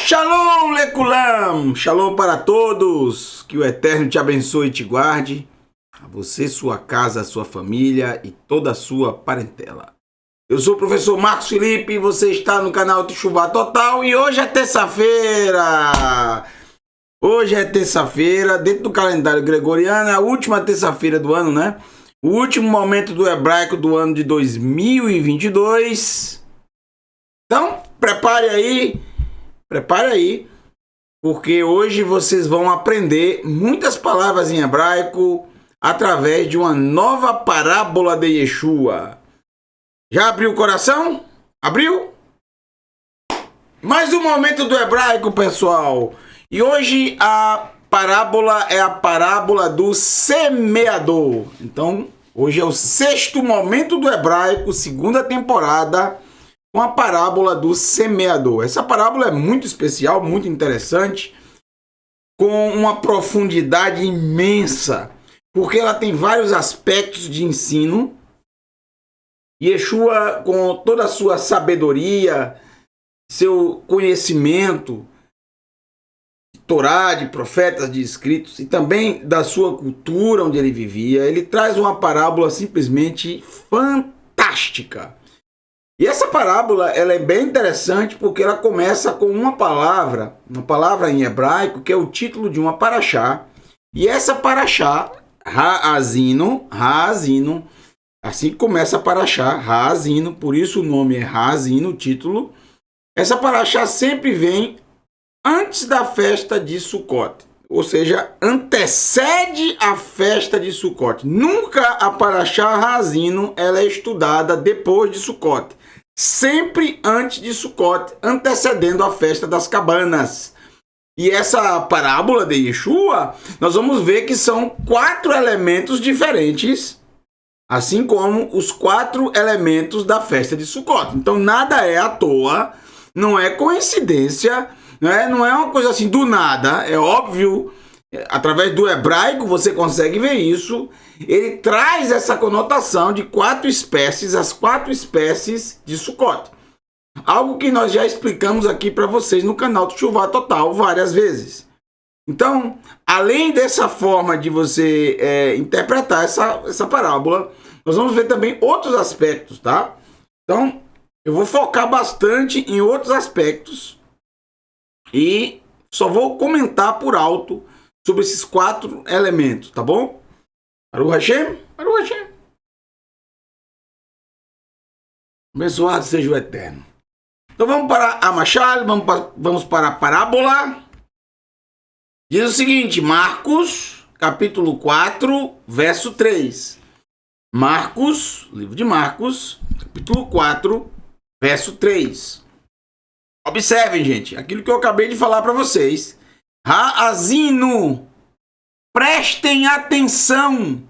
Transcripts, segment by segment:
Shalom Lekulam, shalom para todos, que o Eterno te abençoe e te guarde, a você, sua casa, sua família e toda a sua parentela. Eu sou o professor Marcos Felipe e você está no canal Teshuvá Total e hoje é terça-feira. Hoje é terça-feira, dentro do calendário gregoriano, é a última terça-feira do ano, né? O último momento do hebraico do ano de 2022. Então, prepare aí, porque hoje vocês vão aprender muitas palavras em hebraico através de uma nova parábola de Yeshua. Já abriu o coração? Abriu? Mais um momento do hebraico, pessoal. E hoje a parábola é a parábola do semeador. Então, hoje é o sexto momento do hebraico, segunda temporada, com a parábola do semeador. Essa parábola é muito especial, muito interessante, com uma profundidade imensa, porque ela tem vários aspectos de ensino. Yeshua, com toda a sua sabedoria, seu conhecimento de Torá, de profetas, de escritos, e também da sua cultura onde ele vivia, ele traz uma parábola simplesmente fantástica. E essa parábola ela é bem interessante porque ela começa com uma palavra em hebraico, que é o título de uma paraxá. E essa paraxá, Ha'azino, assim que começa a paraxá, Ha'azino, por isso o nome é Ha'azino, o título. Essa paraxá sempre vem antes da festa de Sukkot, ou seja, antecede a festa de Sukkot. Nunca a paraxá Ha'azino ela é estudada depois de Sukkot. Sempre antes de Sukkot, antecedendo a festa das cabanas. E essa parábola de Yeshua, nós vamos ver que são 4 elementos diferentes, assim como os 4 elementos da festa de Sukkot. Então nada é à toa, não é coincidência, não é uma coisa assim do nada, é óbvio. Através do hebraico você consegue ver isso. Ele traz essa conotação de 4 espécies, as 4 espécies de Sukkot. Algo que nós já explicamos aqui para vocês no canal Teshuvá Total várias vezes. Então, além dessa forma de você interpretar essa parábola, nós vamos ver também outros aspectos, tá? Então, eu vou focar bastante em outros aspectos e só vou comentar por alto sobre esses 4 elementos, tá bom? Baruch Hashem, Baruch Hashem. Abençoado seja o Eterno. Então vamos para a Machal, vamos para a parábola. Diz o seguinte, Marcos, capítulo 4, verso 3. Marcos, livro de Marcos, capítulo 4, verso 3. Observem, gente, aquilo que eu acabei de falar para vocês. Ha'azino, prestem atenção.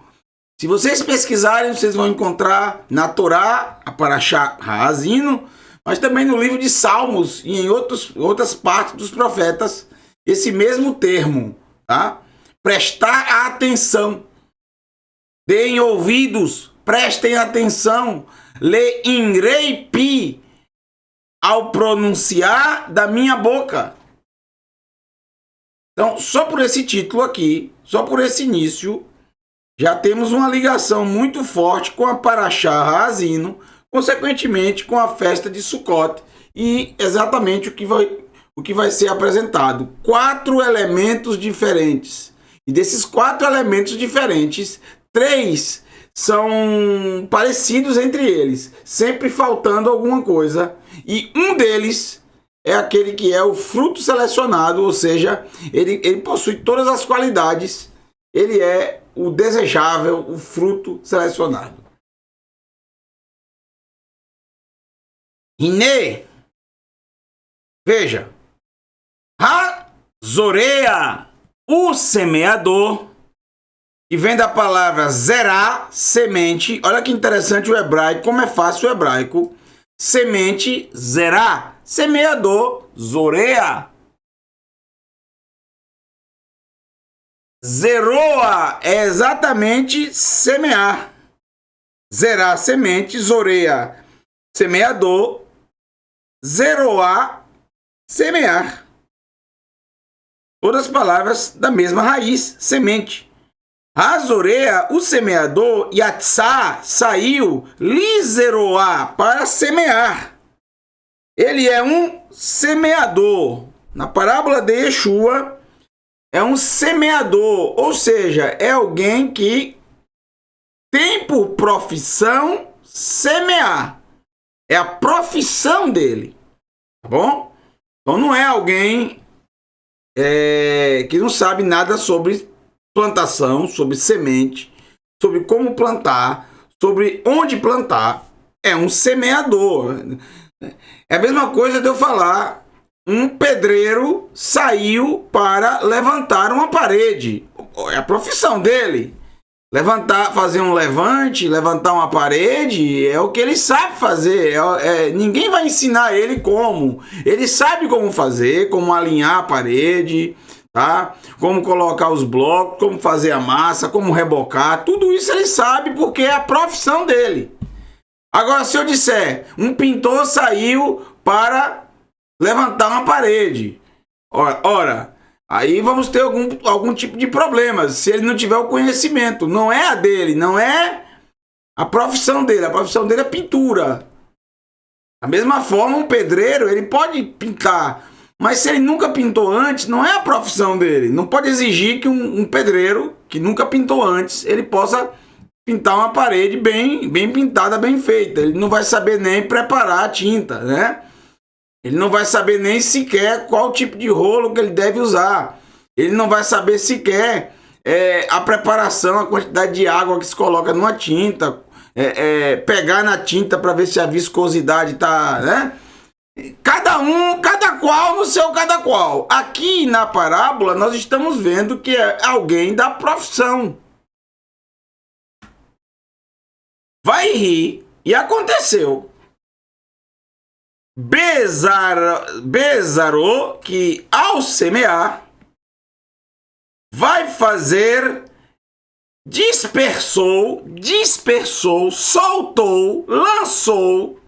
Se vocês pesquisarem, vocês vão encontrar na Torá, a paraxá Ha'azino, mas também no livro de Salmos e em outras partes dos profetas, esse mesmo termo, tá? Prestar atenção. Deem ouvidos, prestem atenção. Le'inrei pi, ao pronunciar da minha boca. Então, só por esse título aqui, só por esse início, já temos uma ligação muito forte com a paraxá Ha'azino, consequentemente com a festa de Sukkot e exatamente o que vai ser apresentado. 4 elementos diferentes. E desses 4 elementos diferentes, 3 são parecidos entre eles, sempre faltando alguma coisa. E um deles é aquele que é o fruto selecionado, ou seja, ele possui todas as qualidades, ele é o desejável, o fruto selecionado. Hine, veja, Ha-zorea, o semeador, que vem da palavra zerá, semente. Olha que interessante o hebraico, como é fácil o hebraico. Semente, zerá. Semeador, zorea. Zeroa é exatamente semear. Zerá, semente, zoreia, semeador, zeroar, semear. Todas palavras da mesma raiz, semente. Razorea, o semeador, Yatsá, saiu, Lizeroá, para semear. Ele é um semeador. Na parábola de Yeshua, é um semeador, ou seja, é alguém que tem por profissão semear. É a profissão dele, tá bom? Então não é alguém que não sabe nada sobre plantação, sobre semente, sobre como plantar, sobre onde plantar. É um semeador. É a mesma coisa de eu falar, um pedreiro saiu para levantar uma parede. É a profissão dele. Levantar, fazer um levante, levantar uma parede, é o que ele sabe fazer. Ninguém vai ensinar ele como. Ele sabe como fazer, como alinhar a parede, tá? Como colocar os blocos, como fazer a massa, como rebocar. Tudo isso ele sabe porque é a profissão dele. Agora, se eu disser, um pintor saiu para levantar uma parede. Ora, aí vamos ter algum tipo de problema, se ele não tiver o conhecimento. Não é a dele, não é a profissão dele. A profissão dele é pintura. Da mesma forma, um pedreiro, ele pode pintar, mas se ele nunca pintou antes, não é a profissão dele. Não pode exigir que um pedreiro que nunca pintou antes, ele possa pintar uma parede bem pintada, bem feita. Ele não vai saber nem preparar a tinta, né? Ele não vai saber nem sequer qual tipo de rolo que ele deve usar. Ele não vai saber sequer a preparação, a quantidade de água que se coloca numa tinta, pegar na tinta para ver se a viscosidade está, né? Cada qual no seu cada qual. Aqui na parábola nós estamos vendo que é alguém da profissão. Vai rir, e aconteceu. Bezarou, que ao semear, vai fazer, dispersou, soltou, lançou,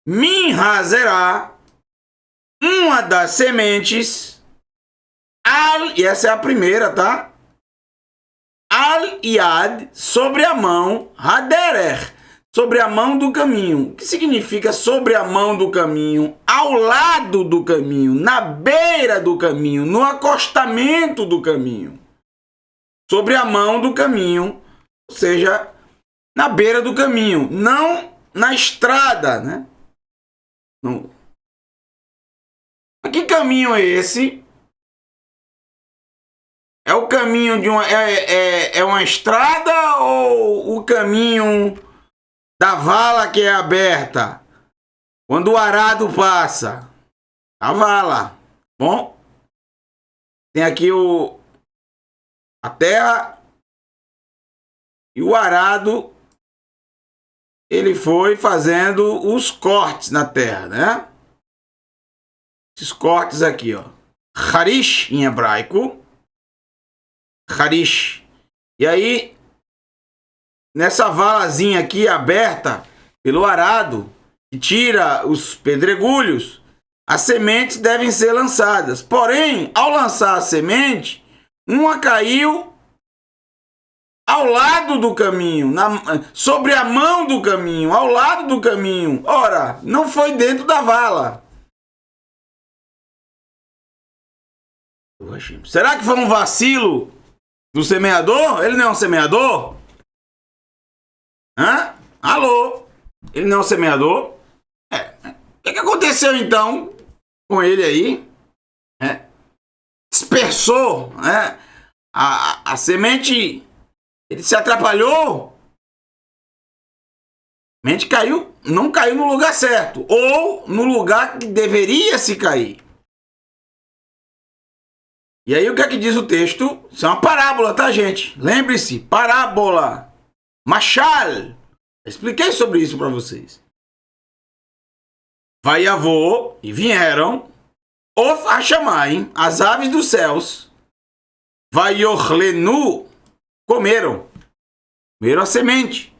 minhazerá, uma das sementes, e essa é a primeira, tá? Al-Yad, sobre a mão, Haderer, sobre a mão do caminho. O que significa sobre a mão do caminho? Ao lado do caminho, na beira do caminho, no acostamento do caminho. Sobre a mão do caminho, ou seja, na beira do caminho, não na estrada, né? Não. Que caminho é esse? É o caminho de uma estrada ou o caminho da vala que é aberta? Quando o arado passa, a vala. Bom, tem aqui a terra e o arado, ele foi fazendo os cortes na terra, né? Esses cortes aqui, ó. Harish em hebraico. Harish. E aí, nessa valazinha aqui aberta pelo arado, que tira os pedregulhos, as sementes devem ser lançadas. Porém, ao lançar a semente, uma caiu ao lado do caminho, sobre a mão do caminho, ao lado do caminho. Ora, não foi dentro da vala. Será que foi um vacilo do semeador? Ele não é um semeador? Hã? Alô? Ele não é um semeador? O que aconteceu então com ele aí? Dispersou, né? A semente, ele se atrapalhou. A semente caiu, não caiu no lugar certo, ou no lugar que deveria se cair. E aí o que é que diz o texto? Isso é uma parábola, tá, gente? Lembre-se, parábola. Machal. Expliquei sobre isso para vocês. Vai avô, e vieram, of Hashamayim, as aves dos céus, vai Yorlenu, comeram a semente.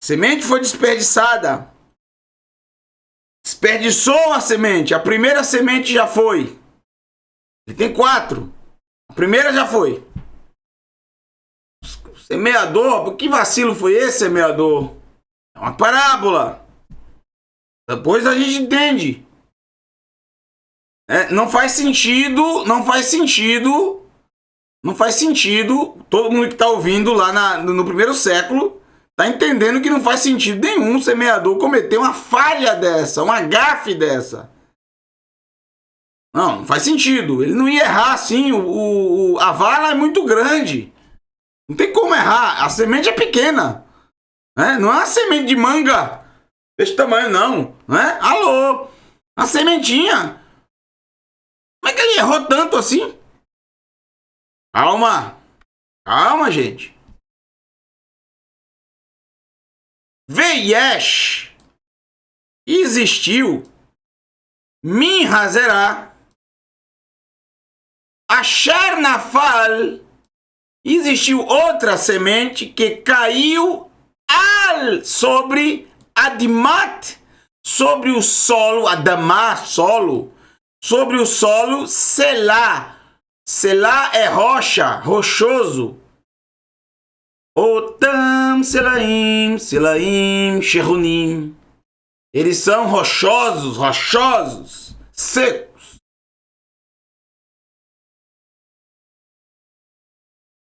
A semente foi desperdiçada. Desperdiçou a semente. A primeira semente já foi. Ele tem 4. A primeira já foi. Semeador, que vacilo foi esse, semeador? É uma parábola. Depois a gente entende. Não faz sentido, não faz sentido, não faz sentido. Todo mundo que está ouvindo lá no primeiro século está entendendo que não faz sentido nenhum o semeador cometer uma falha dessa, uma gafe dessa. Não faz sentido. Ele não ia errar assim. A vala é muito grande. Não tem como errar. A semente é pequena. Não é uma semente de manga desse tamanho, não. Alô? A sementinha. Como é que ele errou tanto assim? Calma. Calma, gente. Veiesh. Existiu. Min hazerá. Asher nafal. Existiu outra semente que caiu sobre Admat, sobre o solo, Adamá, solo, sobre o solo, Selá. Selá é rocha, rochoso. Otam, Selaim, Selaim, Sherunim. Eles são rochosos, secos.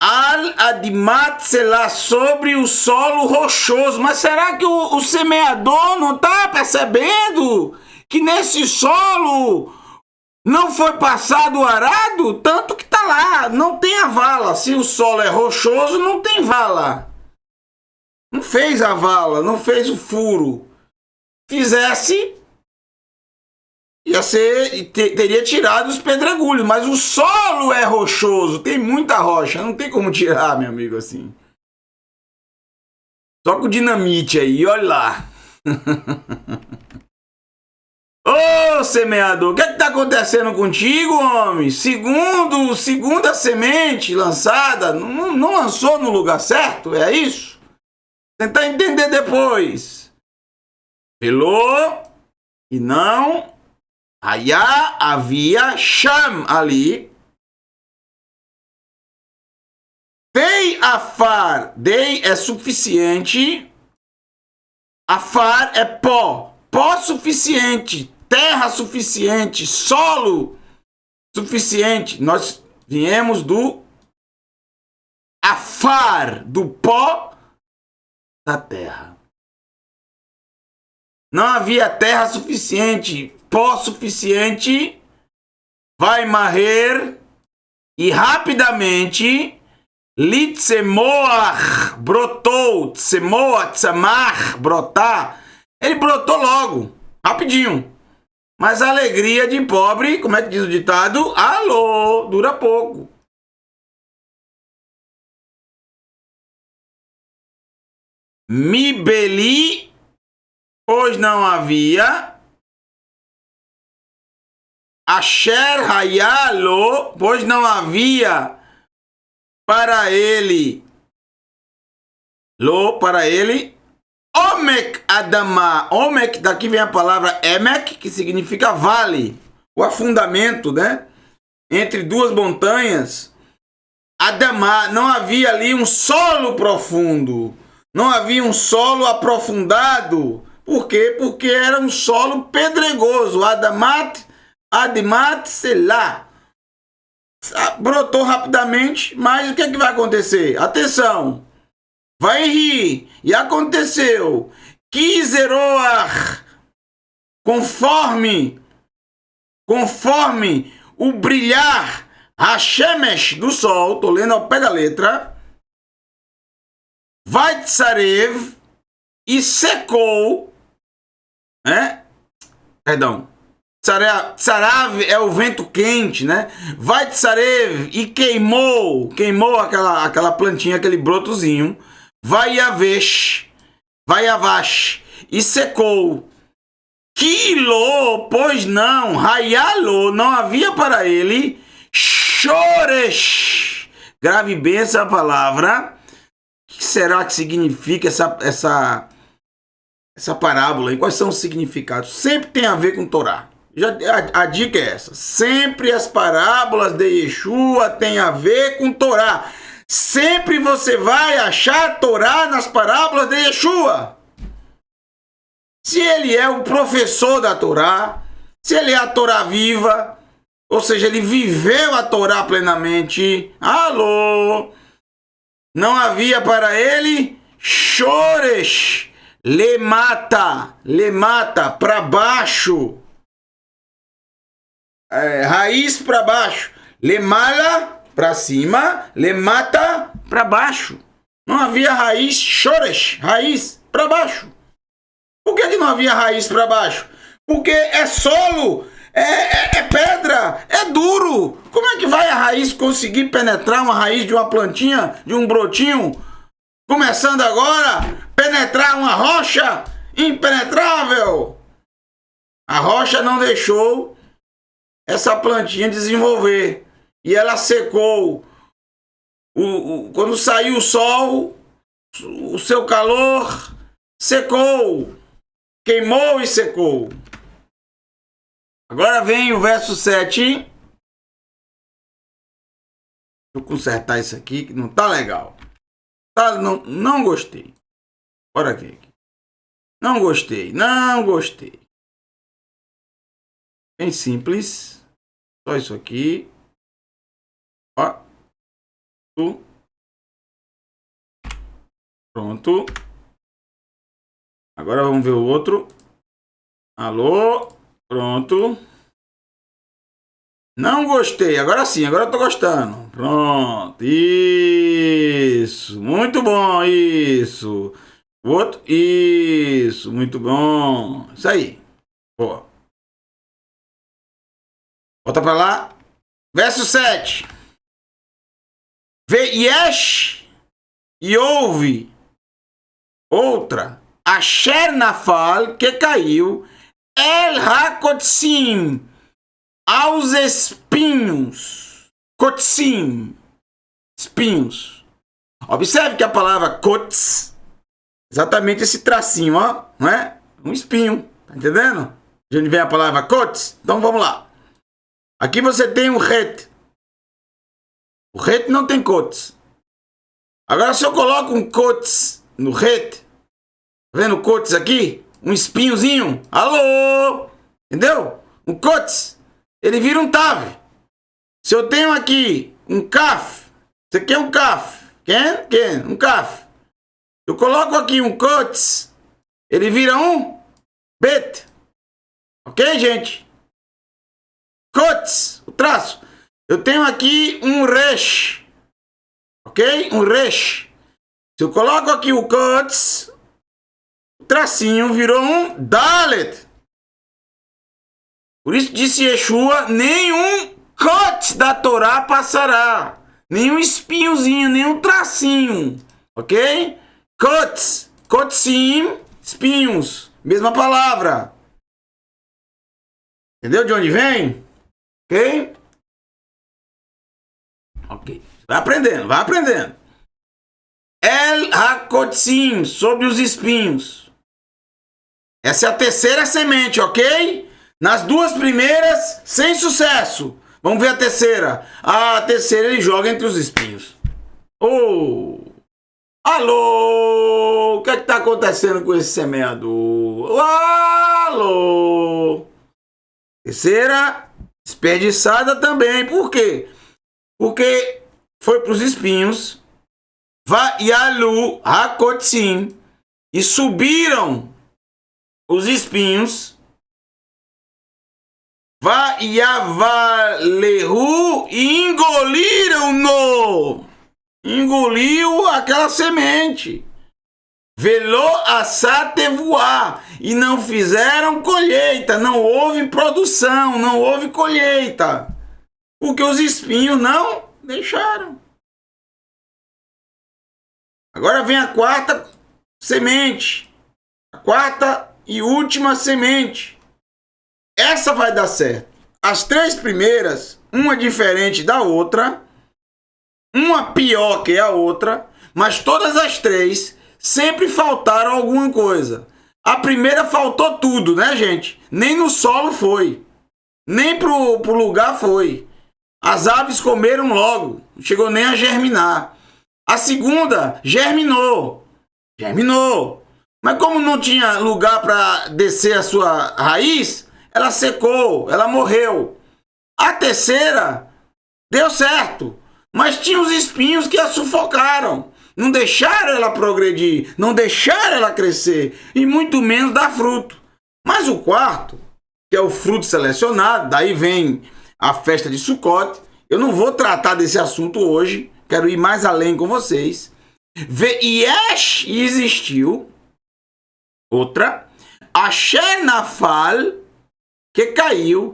Al-Adimat Selá, sobre o solo rochoso. Mas será que o semeador não está percebendo que nesse solo não foi passado o arado? Tanto que está lá, não tem a vala. Se o solo é rochoso, não tem vala. Não fez a vala, não fez o furo. Fizesse, teria tirado os pedregulhos, mas o solo é rochoso, tem muita rocha, não tem como tirar, meu amigo, assim. Só com dinamite aí, olha lá. Ô, semeador, o que está acontecendo contigo, homem? Segunda semente lançada, não lançou no lugar certo, é isso? Tentar entender depois. Pelou e não... havia Sham ali. Dei afar. Dei é suficiente. Afar é pó. Pó suficiente. Terra suficiente. Solo suficiente. Nós viemos do afar, do pó da terra. Não havia terra suficiente. Pó suficiente, vai marrer e rapidamente Litsemoach brotou, Tsemoach, Tsamach, brotar. Ele brotou logo, rapidinho. Mas a alegria de pobre, como é que diz o ditado? Alô, dura pouco. Mibeli, pois não havia. Asher hayalo, pois não havia para ele, Omek Adama. Omek, daqui vem a palavra Emek, que significa vale, o afundamento, né? Entre duas montanhas. Adama, não havia ali um solo profundo, não havia um solo aprofundado. Por quê? Porque era um solo pedregoso. Admat Selá. Brotou rapidamente, mas o que é que vai acontecer? Atenção! Vai rir. E aconteceu. Kizeroach. Conforme o brilhar Hashemesh do sol, estou lendo ao pé da letra, vai tsarev e secou, né? Perdão. Tsarav é o vento quente, né? Vai tsarev e queimou aquela plantinha, aquele brotozinho. Vai yavash e secou. Quilo, pois não, Hayalo, não havia para ele, Shoresh. Grave bem essa palavra. O que será que significa essa parábola? E quais são os significados? Sempre tem a ver com Torá. a dica é essa. Sempre as parábolas de Yeshua têm a ver com Torá. Sempre você vai achar Torá nas parábolas de Yeshua. Se ele é o professor da Torá, se ele é a Torá viva, ou seja, ele viveu a Torá plenamente. Alô? Não havia para ele shoresh, lemata, para baixo. Raiz para baixo. Lemala para cima, lemata para baixo. Não havia raiz shoresh, raiz para baixo. Por que não havia raiz para baixo? Porque é solo, é pedra, é duro. Como é que vai a raiz conseguir penetrar uma raiz de uma plantinha, de um brotinho, começando agora, penetrar uma rocha impenetrável? A rocha não deixou essa plantinha desenvolver e ela secou. Quando saiu o sol, o seu calor secou, queimou e secou. Agora vem o verso 7. Deixa eu consertar isso aqui que não tá legal. Não gostei. Bora aqui. Não gostei. Bem simples. Só isso aqui. Ó. Pronto. Agora vamos ver o outro. Alô? Pronto. Não gostei. Agora sim, agora eu tô gostando. Pronto. Isso. Muito bom. Isso. O outro. Isso. Muito bom. Isso aí. Boa. Volta para lá. Verso 7. Veiesh e houve outra. Asher nafal, que caiu. El hakotsim, aos espinhos. Kotsim, espinhos. Observe que a palavra kots, exatamente esse tracinho, ó, não é? Um espinho, tá entendendo? De onde vem a palavra kots? Então vamos lá. Aqui você tem um het. O het não tem kots. Agora se eu coloco um kots no het, tá vendo o kots aqui? Um espinhozinho. Alô? Entendeu? Um kots. Ele vira um tav. Se eu tenho aqui um kaf. Isso aqui é um kaf. Quem? Um kaf. Eu coloco aqui um kots. Ele vira um bet. Ok, gente? Kots. O traço. Eu tenho aqui um resh. Ok? Um resh. Se eu coloco aqui o kots, o tracinho virou um dalet. Por isso disse Yeshua, nenhum kots da Torá passará. Nenhum espinhozinho, nenhum tracinho. Ok? Kots. Kotsim. Espinhos. Mesma palavra. Entendeu de onde vem? Ok? Ok. Vai aprendendo. El hakotsim, sobre os espinhos. Essa é a terceira semente, ok? Nas duas primeiras, sem sucesso. Vamos ver a terceira. A terceira ele joga entre os espinhos. Oh! Alô! O que está acontecendo com esse semeador? Alô! Terceira, desperdiçada também. Por quê? Porque foi para os espinhos. Vayalu hakotsim, e subiram os espinhos. Vayavalehu, e engoliram-no. Engoliu aquela semente. Velo asatevuá, e não fizeram colheita. Não houve produção, não houve colheita. Porque os espinhos não deixaram. Agora vem a quarta semente. A quarta e última semente. Essa vai dar certo. As três primeiras, uma diferente da outra, uma pior que a outra, mas todas as três sempre faltaram alguma coisa. A primeira faltou tudo, né, gente? Nem no solo foi. Nem pro lugar foi. As aves comeram logo, não chegou nem a germinar. A segunda germinou. Mas como não tinha lugar para descer a sua raiz, ela secou, ela morreu. A terceira deu certo, mas tinha os espinhos que a sufocaram. Não deixaram ela progredir, não deixaram ela crescer e muito menos dar fruto. Mas o quarto, que é o fruto selecionado, daí vem a festa de Sucote. Eu não vou tratar desse assunto hoje, quero ir mais além com vocês. Ve'yesh, existiu. Outra, Asher Nafal, que caiu,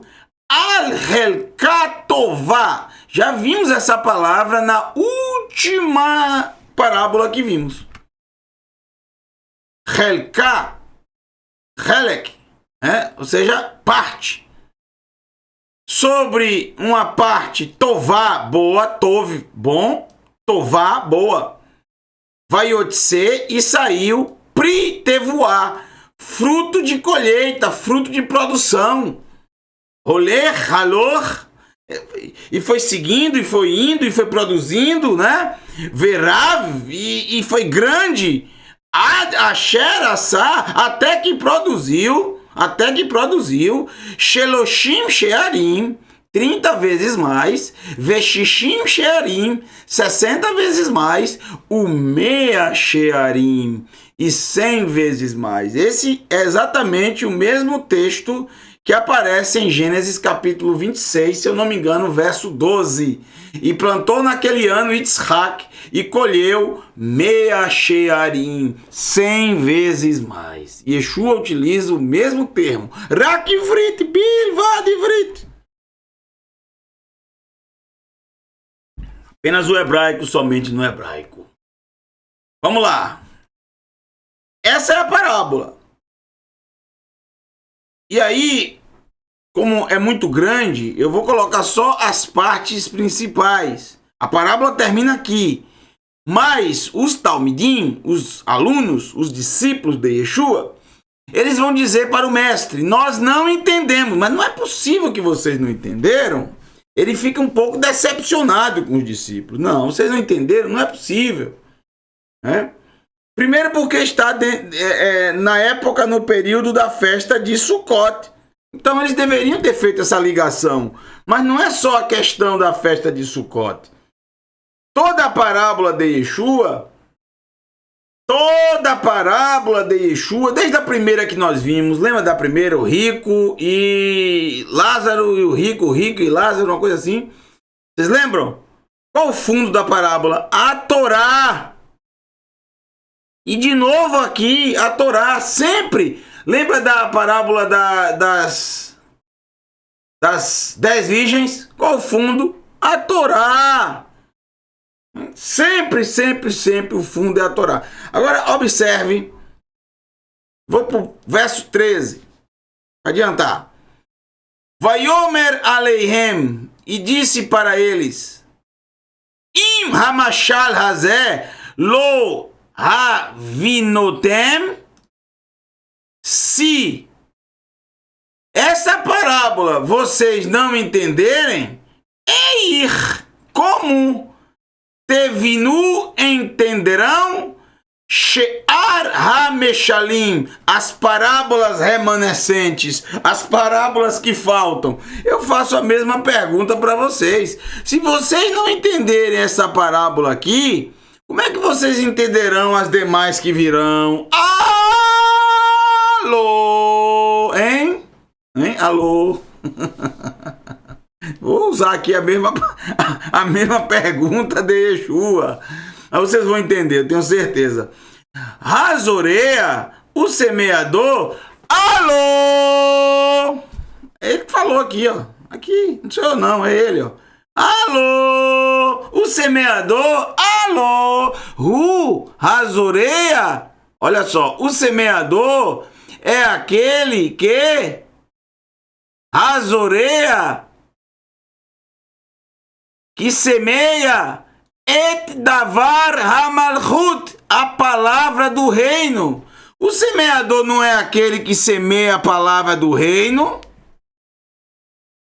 Al-Helkatová. Já vimos essa palavra na última parábola que vimos. Helka, Helek, ou seja, parte. Sobre uma parte, Tová, boa, Tov, bom, Tová, boa. Vaiotse, e saiu Pri Tevuá, fruto de colheita, fruto de produção. Roler, halor, e foi seguindo, e foi indo, e foi produzindo, né? Verav, e foi grande. Asher Assá, até que produziu, Sheloshim Shearim, 30 vezes mais, Veshishim Shearim, 60 vezes mais, Umea Shearim, e 100 vezes mais. Esse é exatamente o mesmo texto que aparece em Gênesis capítulo 26, se eu não me engano, verso 12. E plantou naquele ano Yitzhak e colheu Mea Shearim, 100 vezes mais. Yeshua utiliza o mesmo termo. Rak Ivrit, Bilvad Ivrit. Apenas o hebraico, somente no hebraico. Vamos lá. Essa é a parábola. E aí, como é muito grande, eu vou colocar só as partes principais. A parábola termina aqui. Mas os talmidim, os alunos, os discípulos de Yeshua, eles vão dizer para o mestre, nós não entendemos, mas não é possível que vocês não entenderam. Ele fica um pouco decepcionado com os discípulos. Não, vocês não entenderam, não é possível. Primeiro porque está na época, no período da festa de Sucote. Então eles deveriam ter feito essa ligação. Mas não é só a questão da festa de Sucote. Toda a parábola de Yeshua, desde a primeira que nós vimos, lembra da primeira, o rico e Lázaro, e o rico e Lázaro, uma coisa assim. Vocês lembram? Qual o fundo da parábola? A Torá. E de novo aqui, a Torá, sempre. Lembra da parábola das 10 virgens? Qual o fundo? A Torá. Sempre o fundo é a Torá. Agora, observe. Vou para o verso 13. Adiantar. Vayomer aleihem, e disse para eles, Im hamashal hazeh lo havinotem, se essa parábola vocês não entenderem, eir, como tevinu, entenderão, she'ar hameshalim, as parábolas remanescentes, as parábolas que faltam. Eu faço a mesma pergunta para vocês. Se vocês não entenderem essa parábola aqui, como é que vocês entenderão as demais que virão? Alô? Hein? Alô? Vou usar aqui a mesma pergunta de Yeshua. Aí vocês vão entender, eu tenho certeza. Razoreia, o semeador, alô? Ele falou aqui, ó. Aqui, não sou eu não, é ele, ó. Alô? O semeador, alô? Razoreia, olha só, o semeador é aquele que razoreia, que semeia et davar hamalchut, a palavra do reino. O semeador não é aquele que semeia a palavra do reino?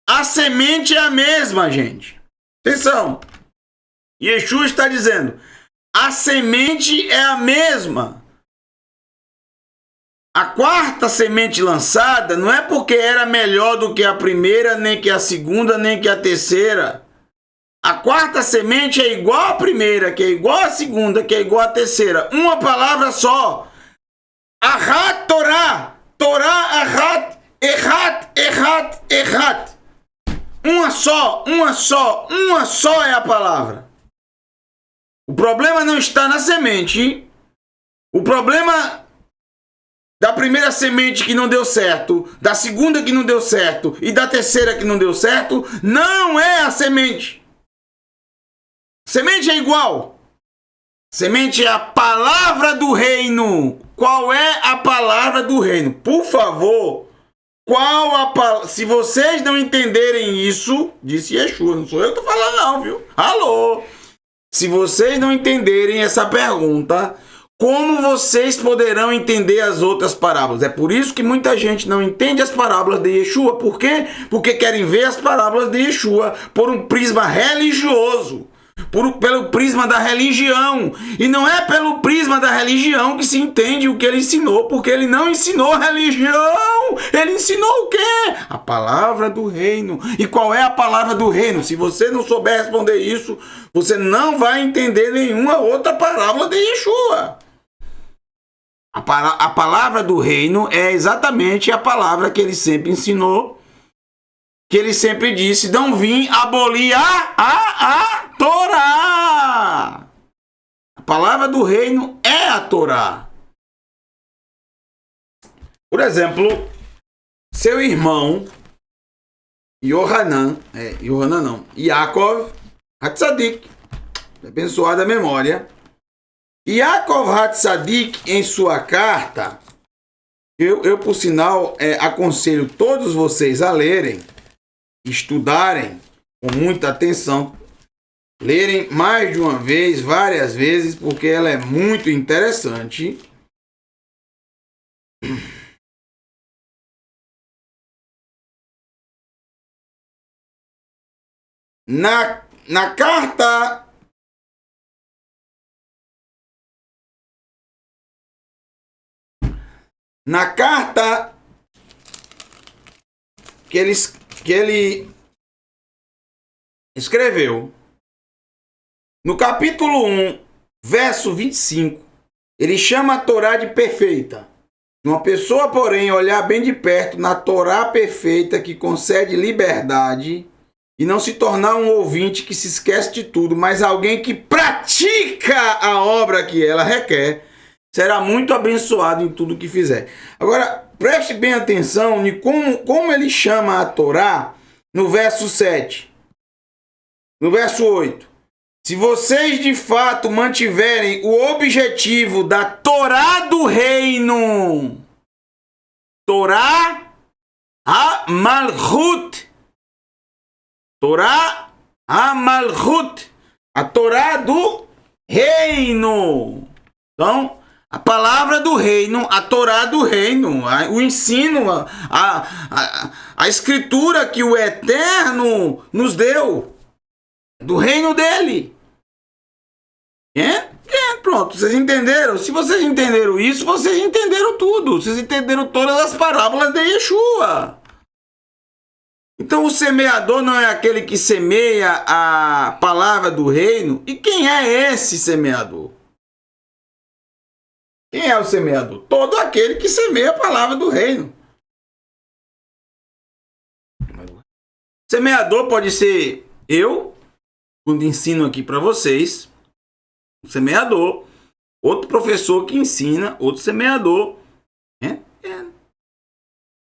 A semente é a mesma, gente. Atenção. Yeshua está dizendo, a semente é a mesma. A quarta semente lançada não é porque era melhor do que a primeira, nem que a segunda, nem que a terceira. A quarta semente é igual à primeira, que é igual à segunda, que é igual à terceira. Uma palavra só. Ahat Torá. Torá, Ahat, Errat, Errat, Errat. Uma só é a palavra. O problema não está na semente. O problema da primeira semente que não deu certo, da segunda que não deu certo e da terceira que não deu certo, não é a semente. Semente é igual. Semente é a palavra do reino. Qual é a palavra do reino? Por favor, qual a palavra? Se vocês não entenderem isso, disse Yeshua, não sou eu que estou falando não, viu? Alô? Se vocês não entenderem essa pergunta, como vocês poderão entender as outras parábolas? É por isso que muita gente não entende as parábolas de Yeshua. Por quê? Porque querem ver as parábolas de Yeshua por um prisma religioso. Pelo prisma da religião. E não é pelo prisma da religião que se entende o que ele ensinou, porque ele não ensinou religião. Ele ensinou o quê? A palavra do reino. E qual é a palavra do reino? Se você não souber responder isso, você não vai entender nenhuma outra parábola de Yeshua. A palavra do reino é exatamente a palavra que ele sempre ensinou, que ele sempre disse, não vim abolir a Torá. A palavra do reino é a Torá. Por exemplo, seu irmão, Yaakov Hatzadik, abençoada a memória, Yaakov Hatzadik, em sua carta, eu por sinal, aconselho todos vocês a lerem, estudarem com muita atenção, lerem mais de uma vez, várias vezes, porque ela é muito interessante. Na carta que ele escreveu, no capítulo 1, verso 25, ele chama a Torá de perfeita. Uma pessoa, porém, olhar bem de perto na Torá perfeita que concede liberdade e não se tornar um ouvinte que se esquece de tudo, mas alguém que pratica a obra que ela requer, será muito abençoado em tudo que fizer. Agora, preste bem atenção em como ele chama a Torá no verso 7. No verso 8. Se vocês de fato mantiverem o objetivo da Torá do reino, Torá HaMalchut, Torá HaMalchut, a Torá do reino. Então, a palavra do reino, a Torá do reino, o ensino, a escritura que o Eterno nos deu, do reino dele. Pronto, vocês entenderam? Se vocês entenderam isso, vocês entenderam tudo. Vocês entenderam todas as parábolas de Yeshua. Então o semeador não é aquele que semeia a palavra do reino. E quem é esse semeador? Quem é o semeador? Todo aquele que semeia a palavra do reino. Semeador pode ser eu, quando ensino aqui para vocês, um semeador, outro professor que ensina, outro semeador.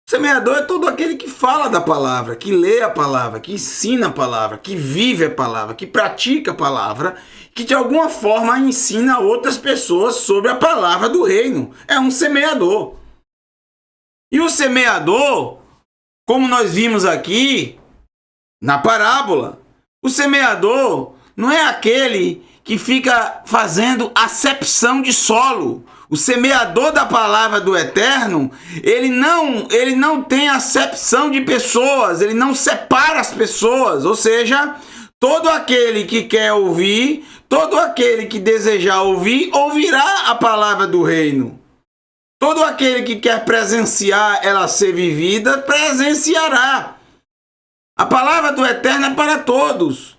Semeador é todo aquele que fala da palavra, que lê a palavra, que ensina a palavra, que vive a palavra, que pratica a palavra, que de alguma forma ensina outras pessoas sobre a palavra do reino. É um semeador. E o semeador, como nós vimos aqui na parábola, o semeador não é aquele que fica fazendo acepção de solo. O semeador da palavra do Eterno, ele não tem acepção de pessoas, ele não separa as pessoas, ou seja, todo aquele que quer ouvir, todo aquele que desejar ouvir, ouvirá a palavra do reino. Todo aquele que quer presenciar ela ser vivida, presenciará. A palavra do Eterno é para todos,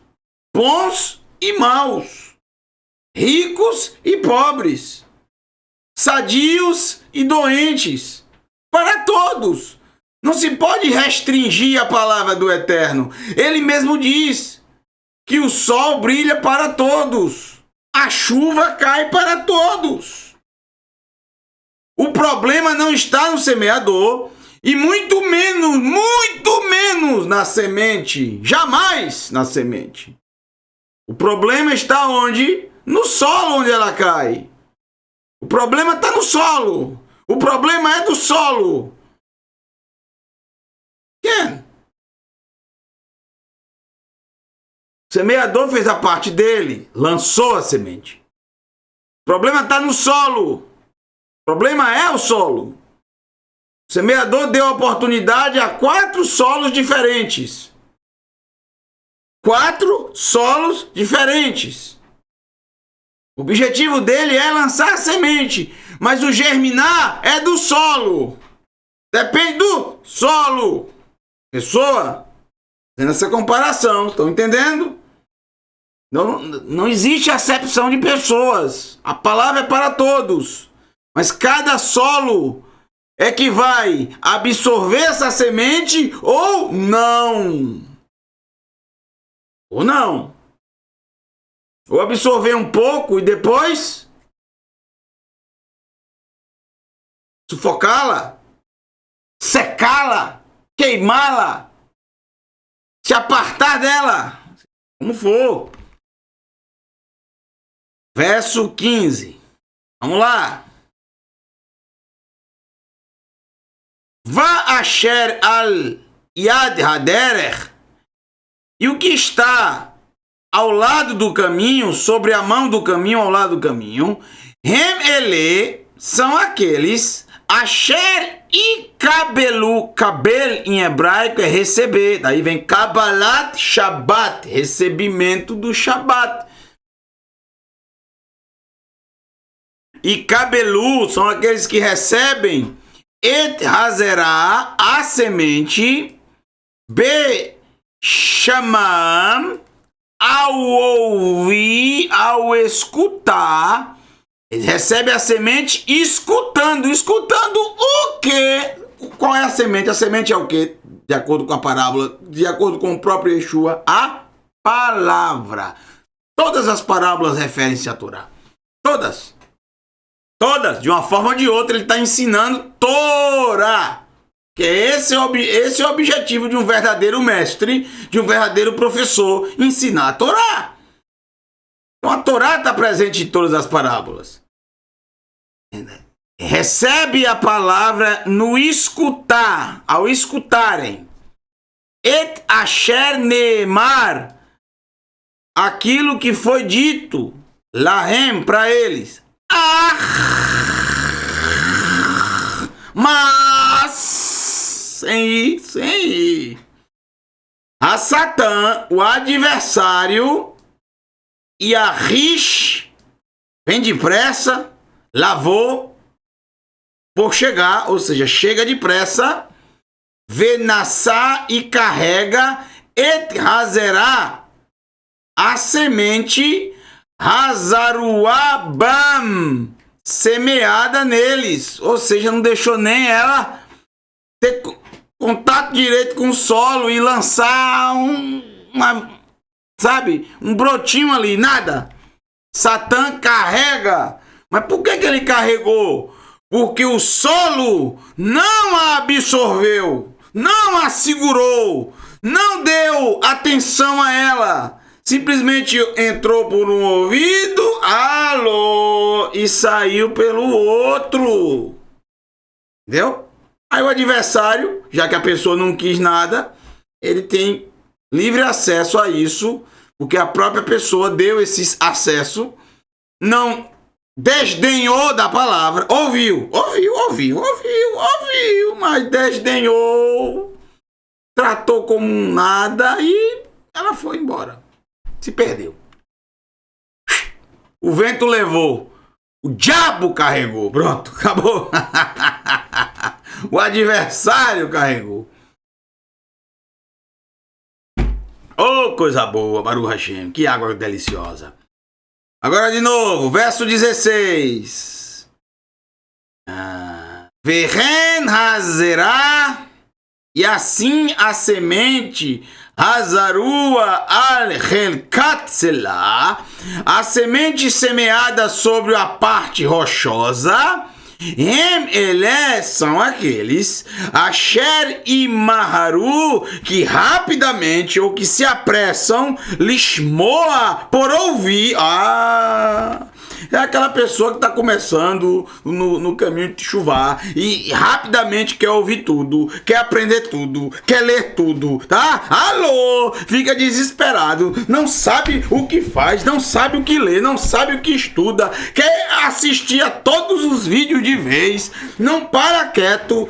bons e maus, ricos e pobres, sadios e doentes, para todos. Não se pode restringir a palavra do Eterno. Ele mesmo diz que o sol brilha para todos, a chuva cai para todos. O problema não está no semeador e muito menos na semente, jamais na semente. O problema está onde? No solo onde ela cai. O problema está no solo. O problema é do solo. Quem? O semeador fez a parte dele, lançou a semente. O problema está no solo. O problema é o solo. O semeador deu oportunidade a 4 solos diferentes. 4 solos diferentes. O objetivo dele é lançar a semente, mas o germinar é do solo. Depende do solo. Pessoa, fazendo essa comparação, estão entendendo? Não existe acepção de pessoas. A palavra é para todos. Mas cada solo é que vai absorver essa semente ou não. Ou não. Ou absorver um pouco e depois sufocá-la, secá-la, queimá-la, se apartar dela, como for. Verso 15. Vamos lá. Vá asher al yad haderech, e o que está ao lado do caminho, sobre a mão do caminho, ao lado do caminho, Hem ele são aqueles, asher e kabelu, kabel em hebraico é receber, daí vem kabalat Shabbat, recebimento do Shabbat. E kabelu são aqueles que recebem et hazerá, a semente, be shamam, ao ouvir, ao escutar. Ele recebe a semente escutando. Escutando o quê? Qual é a semente? A semente é o quê? De acordo com a parábola, de acordo com o próprio Yeshua, a palavra. Todas as parábolas referem-se à Torá. Todas. Todas, de uma forma ou de outra, ele está ensinando Torá. Que esse é o objetivo de um verdadeiro mestre, de um verdadeiro professor, ensinar a Torá. Então a Torá está presente em todas as parábolas. Recebe a palavra no escutar, ao escutarem. Et asher neemar, aquilo que foi dito, lahem, para eles. Mas sem ir. A Satã, o adversário, e a Rish, vem depressa, lavou por chegar, ou seja, chega depressa, venassá e carrega, et hazerá, a semente, Hazaruabam, semeada neles, ou seja, não deixou nem ela ter contato direito com o solo e lançar um brotinho ali, nada. Satã carrega, mas por que ele carregou? Porque o solo não a absorveu, não a segurou, não deu atenção a ela. Simplesmente entrou por um ouvido, alô, e saiu pelo outro. Entendeu? Aí o adversário, já que a pessoa não quis nada, ele tem livre acesso a isso, porque a própria pessoa deu esse acesso, não desdenhou da palavra, ouviu, mas desdenhou, tratou como nada e ela foi embora, se perdeu. O vento levou, o diabo carregou, pronto, acabou. O adversário carregou. Oh, coisa boa, Baruch Hashem, que água deliciosa. Agora de novo, verso 16. Vehen hazerá, e assim a semente, hazarua al-helkat selah, a semente semeada sobre a parte rochosa, são aqueles Asher e Maharu que rapidamente ou que se apressam lishmoa por ouvir. É aquela pessoa que está começando no caminho de chuvar e rapidamente quer ouvir tudo, quer aprender tudo, quer ler tudo, tá? Alô! Fica desesperado, não sabe o que faz, não sabe o que lê, não sabe o que estuda, quer assistir a todos os vídeos de vez, não para quieto,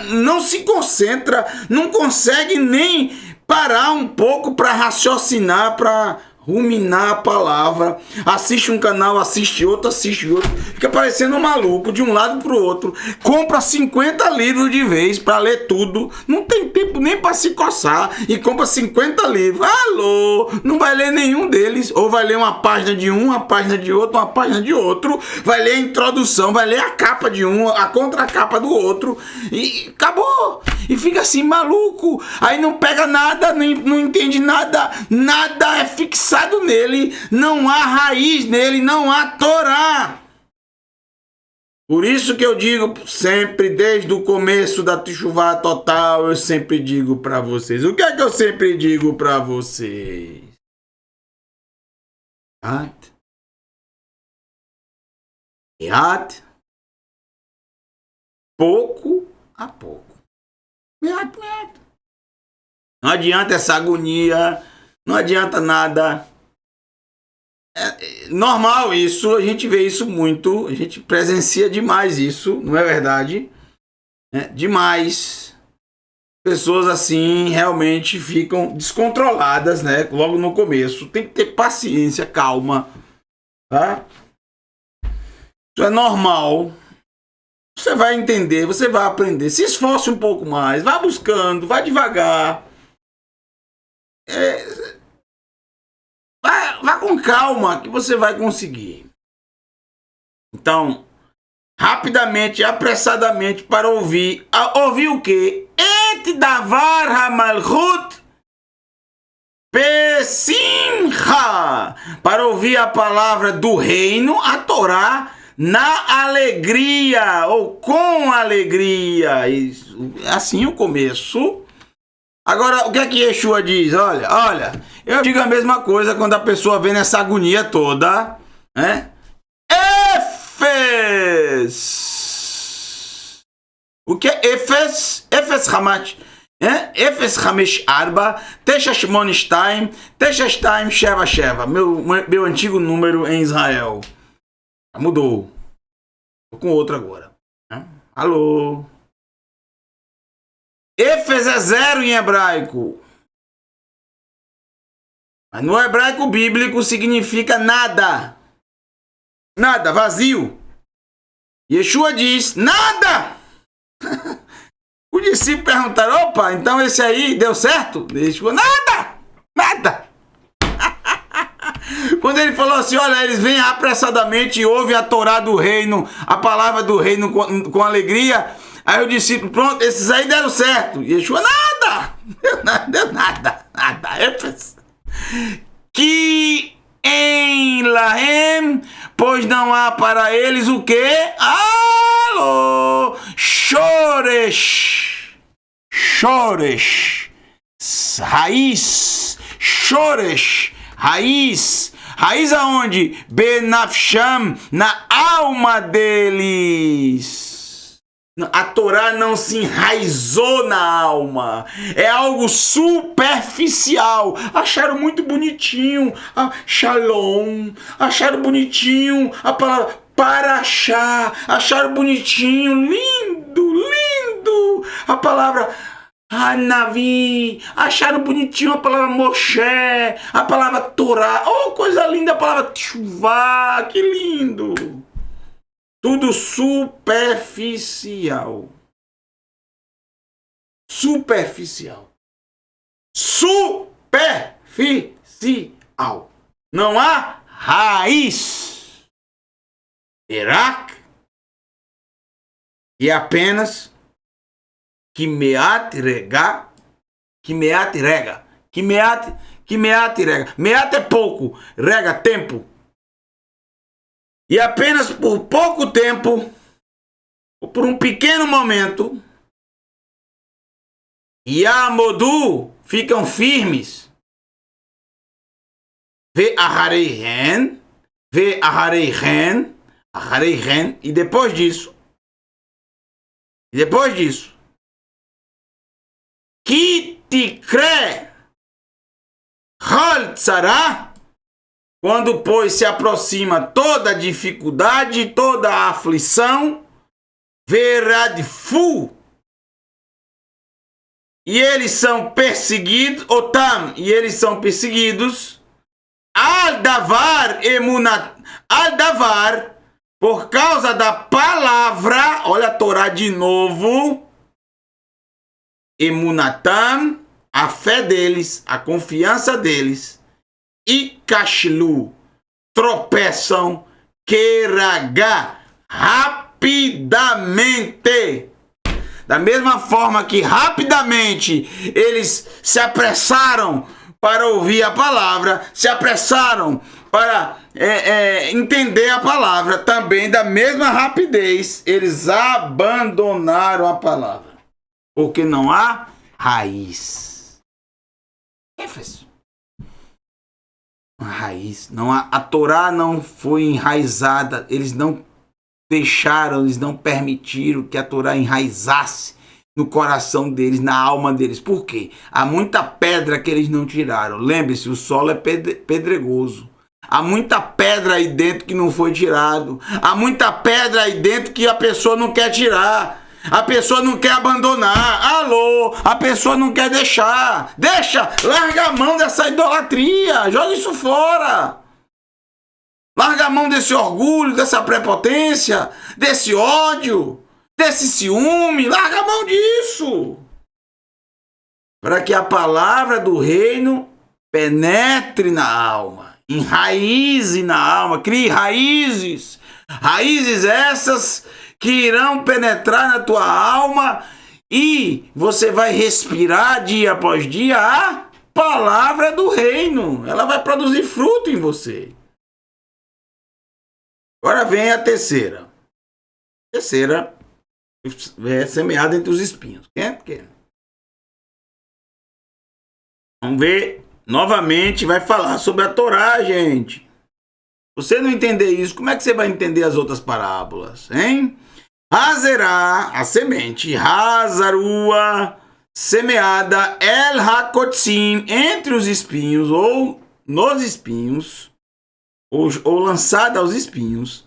não se concentra, não consegue nem parar um pouco para raciocinar, para ruminar a palavra, assiste um canal, assiste outro, fica parecendo um maluco de um lado pro outro, compra 50 livros de vez para ler tudo, não tem tempo nem para se coçar e compra 50 livros, alô, não vai ler nenhum deles, ou vai ler uma página de um, uma página de outro, uma página de outro, vai ler a introdução, vai ler a capa de um, a contracapa do outro, e acabou, e fica assim maluco, aí não pega nada, não entende nada, nada é fixado nele, não há raiz nele, não há Torá. Por isso que eu digo sempre, desde o começo da Teshuvá total, eu sempre digo para vocês. O que é que eu sempre digo para vocês? Pouco a pouco. Não adianta essa agonia, não adianta nada. É normal isso, a gente vê isso muito, a gente presencia demais isso, não é verdade? Demais. Pessoas assim realmente ficam descontroladas, né? Logo no começo. Tem que ter paciência, calma, tá? Isso é normal. Você vai entender, você vai aprender. Se esforce um pouco mais, vá buscando, vá devagar. Vá com calma que você vai conseguir. Então, rapidamente, apressadamente, para ouvir. Ouvir o quê? Et davar hamalchut pesimcha. Para ouvir a palavra do reino, a Torá, na alegria, ou com alegria. Isso, assim o começo. Agora, o que é que Yeshua diz? Olha, eu digo a mesma coisa quando a pessoa vem nessa agonia toda, né? Efes! O que é Efes? Efes Hamat. Efes Hamesh Arba, Tesha Shmon Shtaim, Tesha Shtaim Sheva Sheva. Meu antigo número em Israel. Mudou. Tô com outro agora. Alô? Efes é 0 em hebraico. Mas no hebraico bíblico significa nada. Nada, vazio. Yeshua diz, nada! O discípulo perguntaram, opa, então esse aí deu certo? Yeshua, nada! Quando ele falou assim, olha, eles vêm apressadamente e ouvem a Torá do reino, a palavra do reino com alegria. Aí o discípulo, pronto, esses aí deram certo. E Yeshua, nada! Deu nada. Que em Lahem, pois não há para eles o quê? Alô! Shoresh. Raiz. Shoresh. Raiz. Raiz aonde? Benafsham, na alma deles. A Torá não se enraizou na alma. É algo superficial. Acharam muito bonitinho. Shalom. Acharam bonitinho a palavra para achar bonitinho, lindo, lindo. A palavra Navi, acharam bonitinho a palavra Moshe, a palavra Torá, oh, coisa linda, a palavra Teshuvá, que lindo. Tudo superficial. Superficial. Superficial. Não há raiz. Iraque. E apenas Kimeat rega. Meat é pouco. Rega, tempo. E apenas por pouco tempo, ou por um pequeno momento, Yamodu ficam firmes. Ve ahareihen, e depois disso, que tikre hal tzara, quando, pois, se aproxima toda a dificuldade, toda a aflição, veradfu, e eles são perseguidos, otam, e eles são perseguidos, al-davar emunat, al-davar, por causa da palavra, olha a Torá de novo, emunatam, a fé deles, a confiança deles, e kashlu, tropeçam, keragá, rapidamente. Da mesma forma que rapidamente eles se apressaram para ouvir a palavra, se apressaram para entender a palavra, também da mesma rapidez eles abandonaram a palavra, porque não há raiz. Uma raiz, não há, a Torá não foi enraizada, eles não deixaram, eles não permitiram que a Torá enraizasse no coração deles, na alma deles. Por quê? Há muita pedra que eles não tiraram. Lembre-se, o solo é pedregoso. Há muita pedra aí dentro que não foi tirado. Há muita pedra aí dentro que a pessoa não quer tirar. A pessoa não quer abandonar. Alô, a pessoa não quer deixar. Deixa, larga a mão dessa idolatria. Joga isso fora. Larga a mão desse orgulho, dessa prepotência, desse ódio, desse ciúme. Larga a mão disso. Para que a palavra do reino penetre na alma, enraize na alma, crie raízes. Raízes essas que irão penetrar na tua alma e você vai respirar dia após dia a palavra do reino. Ela vai produzir fruto em você. Agora vem a terceira. A terceira é semeada entre os espinhos. Quem? Vamos ver novamente, vai falar sobre a Torá, gente. Você não entender isso, como é que você vai entender as outras parábolas, hein? Hazerá, a semente, Hazarua, semeada, El Hakotzim, entre os espinhos, ou nos espinhos, ou lançada aos espinhos.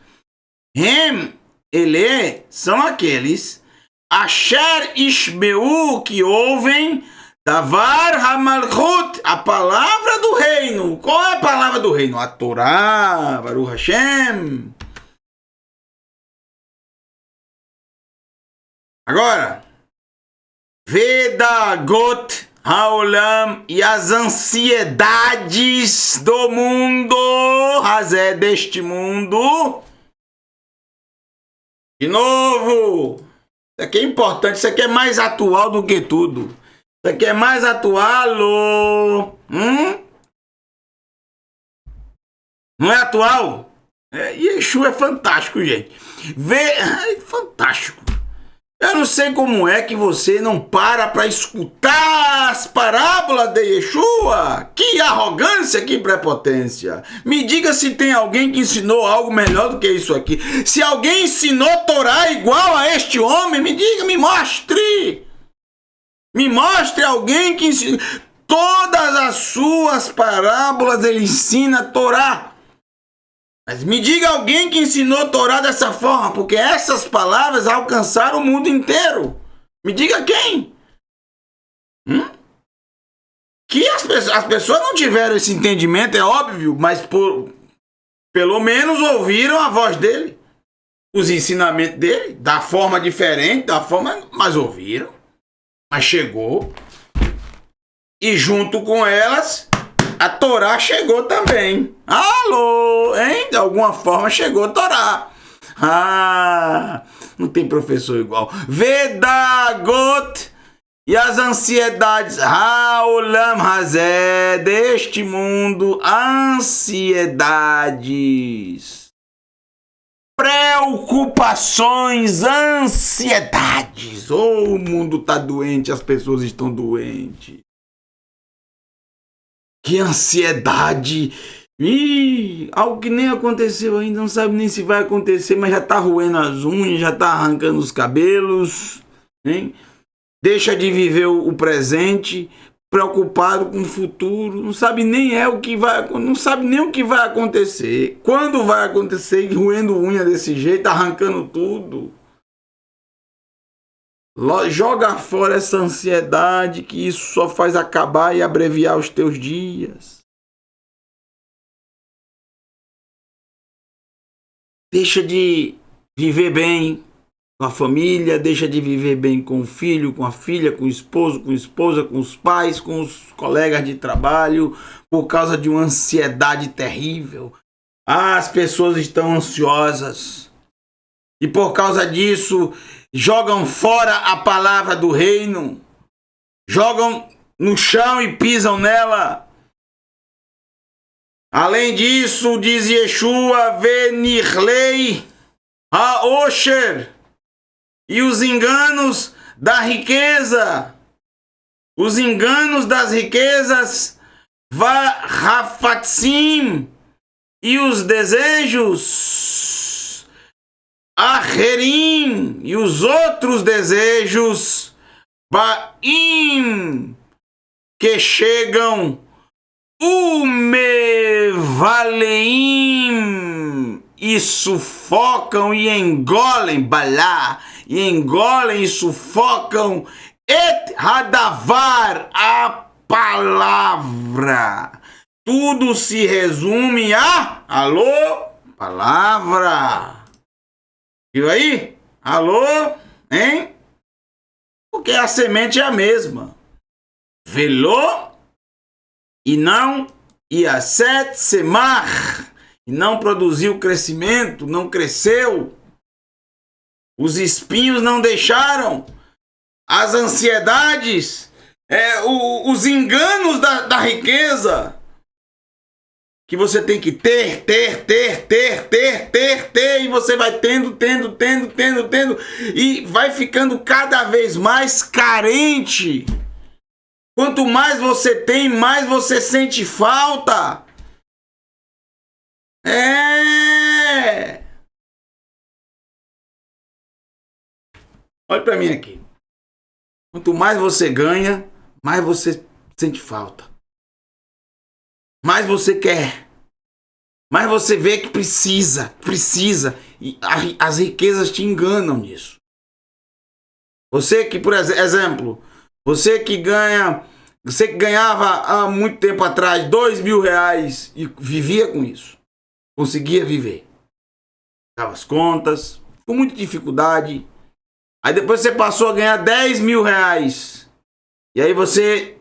Hem, ele, são aqueles, Asher Ishmeu, que ouvem, Davar Hamalchut, a palavra do reino. Qual é a palavra do reino? A Torá, Baruch Hashem. Agora, Vedagot Haolam, e as ansiedades do mundo, Hazé, deste mundo. De novo, isso aqui é importante, isso aqui é mais atual do que tudo. Isso aqui é mais atual. Não é atual? Yeshua é fantástico, gente. Fantástico. Eu não sei como é que você não para escutar as parábolas de Yeshua. Que arrogância, que prepotência. Me diga se tem alguém que ensinou algo melhor do que isso aqui. Se alguém ensinou Torá igual a este homem, me diga, me mostre. Me mostre alguém que ensina. Todas as suas parábolas ele ensina a Torá. Mas me diga alguém que ensinou a Torá dessa forma, porque essas palavras alcançaram o mundo inteiro. Me diga quem? Que as pessoas não tiveram esse entendimento, é óbvio, mas pelo menos ouviram a voz dele, os ensinamentos dele, da forma diferente, mas ouviram, mas chegou. E junto com elas, a Torá chegou também. Alô, hein? De alguma forma chegou a Torá. Ah, não tem professor igual. Vedagot e as ansiedades. Haolam Hazé, deste mundo, ansiedades. Preocupações, ansiedades. Oh, o mundo está doente, as pessoas estão doentes. Que ansiedade! Ih, algo que nem aconteceu ainda, não sabe nem se vai acontecer, mas já tá roendo as unhas, já tá arrancando os cabelos, hein? Deixa de viver o presente, preocupado com o futuro, não sabe nem não sabe nem o que vai acontecer, quando vai acontecer, roendo unha desse jeito, arrancando tudo. Joga fora essa ansiedade, que isso só faz acabar e abreviar os teus dias. Deixa de viver bem com a família, deixa de viver bem com o filho, com a filha, com o esposo, com a esposa, com os pais, com os colegas de trabalho, por causa de uma ansiedade terrível. As pessoas estão ansiosas. E por causa disso, jogam fora a palavra do reino, jogam no chão e pisam nela. Além disso, diz Yeshua, Venirlei Haosher, e os enganos da riqueza, os enganos das riquezas, Vahafatsim, e os desejos, Acherim, e os outros desejos, Baim, que chegam, Umevaleim, e sufocam e engolem, Balá, e engolem e sufocam, Et Hadavar, a palavra. Tudo se resume a, alô, palavra. Viu aí? Alô? Hein? Porque a semente é a mesma. Velô e não Iaset Semar. E não produziu crescimento, não cresceu. Os espinhos não deixaram. As ansiedades, os enganos da riqueza. Que você tem que ter, e você vai tendo, e vai ficando cada vez mais carente. Quanto mais você tem, mais você sente falta. Olha para mim aqui. Quanto mais você ganha, mais você sente falta. Mais você quer. Mais você vê que precisa. E as riquezas te enganam nisso. Você que, por exemplo, você que ganhava há muito tempo atrás R$2.000 e vivia com isso. Conseguia viver. Pagava as contas, com muita dificuldade. Aí depois você passou a ganhar R$10.000. E aí você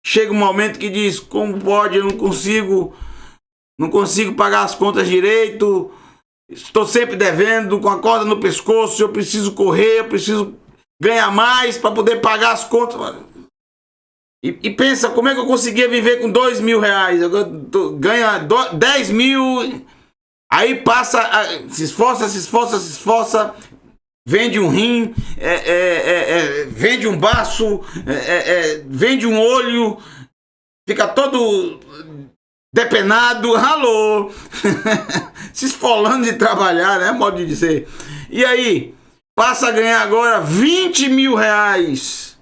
chega um momento que diz, como pode, eu não consigo pagar as contas direito, estou sempre devendo, com a corda no pescoço, eu preciso correr, eu preciso ganhar mais para poder pagar as contas. E pensa, como é que eu conseguia viver com R$2.000? Eu ganho 10 mil, aí passa, se esforça, vende um rim, vende um baço, vende um olho, fica todo depenado, alô, se esfolando de trabalhar, né, modo de dizer. E aí, passa a ganhar agora R$20.000.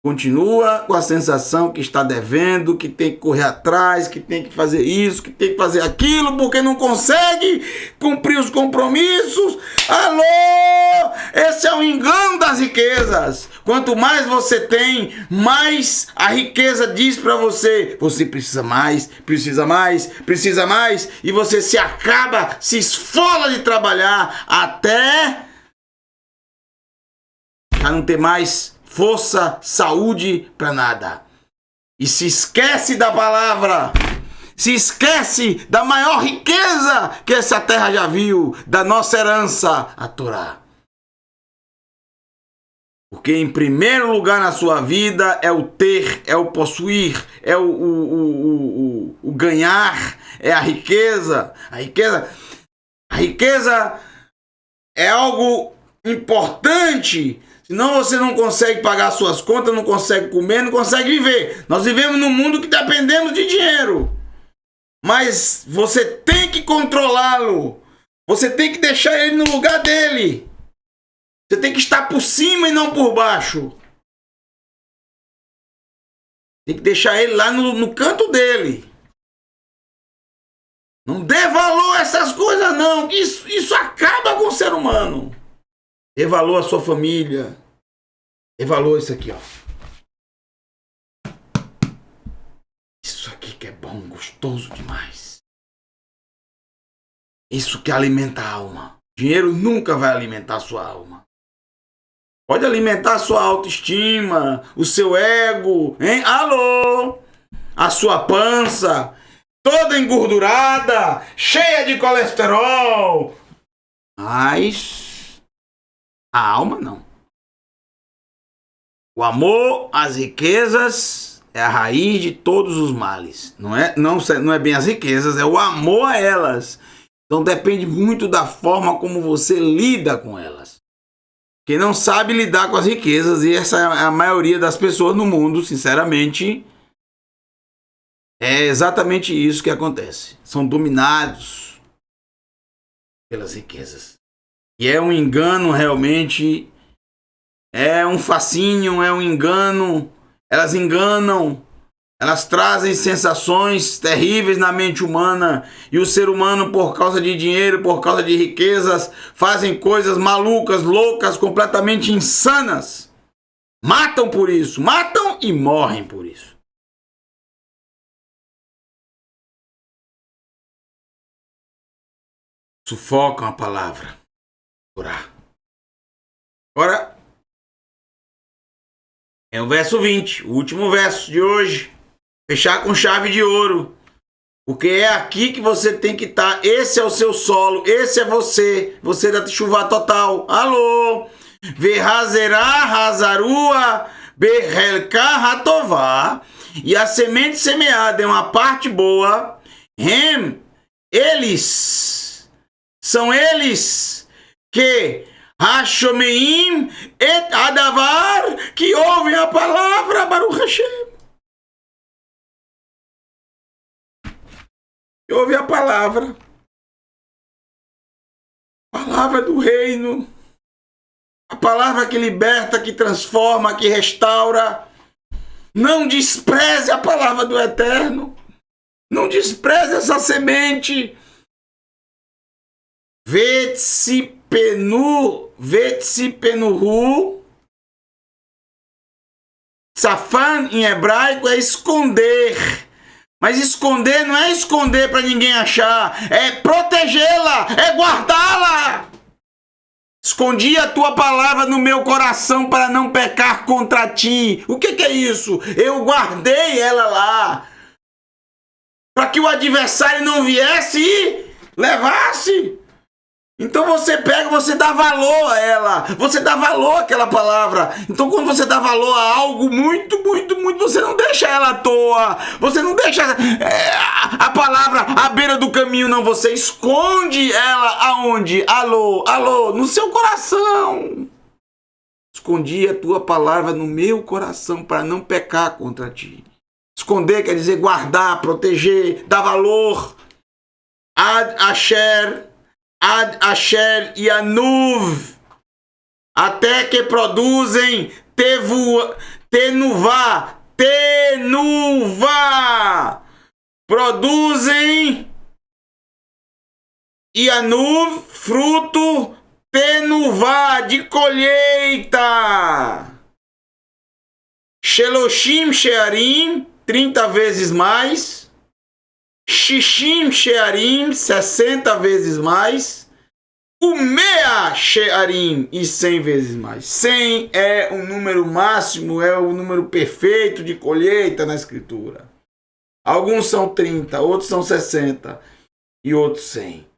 Continua com a sensação que está devendo, que tem que correr atrás, que tem que fazer isso, que tem que fazer aquilo, porque não consegue cumprir os compromissos. Alô! Esse é o engano das riquezas. Quanto mais você tem, mais a riqueza diz para você: você precisa mais, precisa mais, precisa mais, e você se acaba, se esfola de trabalhar até já não ter mais força, saúde para nada. E se esquece da palavra, se esquece da maior riqueza que essa terra já viu, da nossa herança, a Torá. Porque em primeiro lugar na sua vida é o ter, é o possuir, é o ganhar, é a riqueza. A riqueza é algo importante. Senão você não consegue pagar suas contas, não consegue comer, não consegue viver. Nós vivemos num mundo que dependemos de dinheiro. Mas você tem que controlá-lo. Você tem que deixar ele no lugar dele. Você tem que estar por cima e não por baixo. Tem que deixar ele lá no canto dele. Não dê valor a essas coisas não, que isso acaba com o ser humano. Dê valor à sua família. Dê valor a isso aqui, ó. Isso aqui que é bom, gostoso demais. Isso que alimenta a alma. Dinheiro nunca vai alimentar a sua alma. Pode alimentar a sua autoestima, o seu ego, hein? Alô? A sua pança, toda engordurada, cheia de colesterol. Mas a alma não. O amor às riquezas é a raiz de todos os males. Não é bem as riquezas, é o amor a elas. Então depende muito da forma como você lida com elas. Quem não sabe lidar com as riquezas, e essa é a maioria das pessoas no mundo, sinceramente, é exatamente isso que acontece. São dominados pelas riquezas. E é um engano realmente, é um fascínio, é um engano. Elas enganam, elas trazem sensações terríveis na mente humana. E o ser humano, por causa de dinheiro, por causa de riquezas, fazem coisas malucas, loucas, completamente insanas. Matam por isso, matam e morrem por isso. Sufocam a palavra. Orar. Agora, é o verso 20, o último verso de hoje. Fechar com chave de ouro. Porque é aqui que você tem que estar. Esse é o seu solo, esse é você. Você da chuva total. Alô? Verrazerá, razarua, berrelká, ratová. E a semente semeada é uma parte boa. São eles que Hashomeim et Adavar, que ouvem a palavra, Baruch Hashem. Que ouvem a palavra do reino, a palavra que liberta, que transforma, que restaura. Não despreze a palavra do Eterno. Não despreze essa semente. Vetsipenuhu. Safan em hebraico é esconder. Mas esconder não é esconder para ninguém achar. É protegê-la. É guardá-la. Escondi a tua palavra no meu coração para não pecar contra ti. O que é isso? Eu guardei ela lá. Para que o adversário não viesse e levasse. Então você pega, você dá valor a ela, você dá valor àquela palavra. Então quando você dá valor a algo muito, você não deixa ela à toa, você não deixa a palavra à beira do caminho, não, você esconde ela aonde? Alô, no seu coração. Escondi a tua palavra no meu coração para não pecar contra ti. Esconder quer dizer guardar, proteger, dar valor. Ad Asher e Anuv, até que produzem tenuvá, tenuvá, produzem Ianuv, fruto, tenuvá, de colheita. Sheloshim Shearim, 30 vezes mais. Shishim Shearim, 60 vezes mais. Umea Shearim, e 100 vezes mais. 100 é o número máximo, é o número perfeito de colheita na escritura. Alguns são 30, outros são 60 e outros 100.